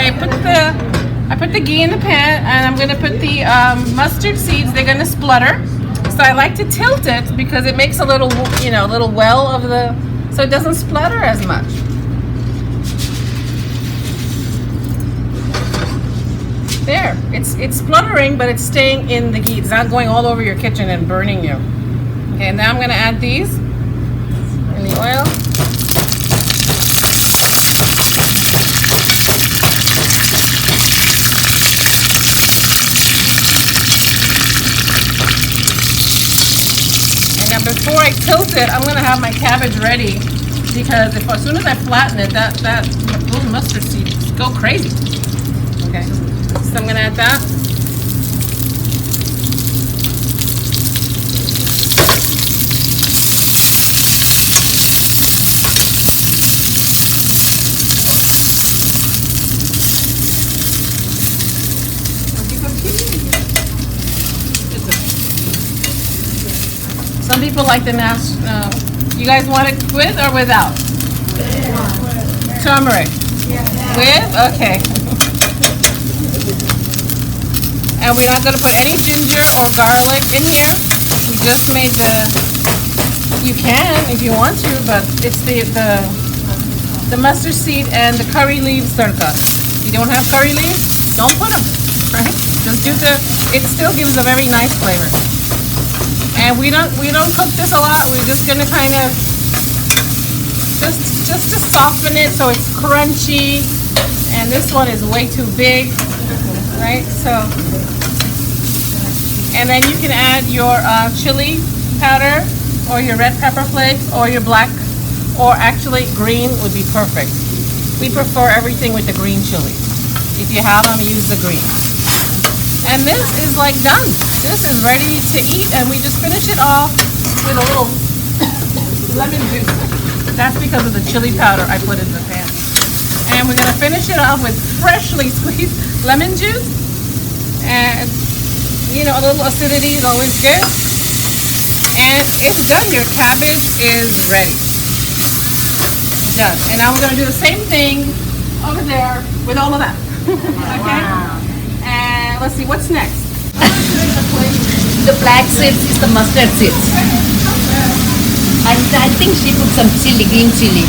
I put the ghee in the pan, and I'm gonna put the mustard seeds. They're gonna splutter, so I like to tilt it because it makes a little, little well of the, so it doesn't splutter as much. There, it's spluttering, but it's staying in the ghee. It's not going all over your kitchen and burning you. Okay, now I'm gonna add these in the oil. And before I tilt it, I'm gonna have my cabbage ready, because as soon as I flatten it, those mustard seeds go crazy. Okay. So I'm going to add that. Some people like the you guys want it with or without? Turmeric. With? Okay. And we're not going to put any ginger or garlic in here. We just made you can if you want to, but it's the mustard seed and the curry leaves circa. If you don't have curry leaves, don't put them, right? Just do it still gives a very nice flavor. And we don't cook this a lot. We're just going to kind of, just to soften it so it's crunchy. And this one is way too big. Right, so, and then you can add your chili powder or your red pepper flakes or your black, or actually green would be perfect. We prefer everything with the green chili. If you have them, use the green. And this is like done. This is ready to eat, and we just finish it off with a little lemon juice. That's because of the chili powder I put in the pan. And we're gonna finish it off with freshly squeezed lemon juice, and a little acidity is always good. And it's done. Your cabbage is ready. Done. And now we're gonna do the same thing over there with all of that. Okay. Wow. And let's see what's next. The black seeds is the mustard seeds. I think she put some chili, green chili.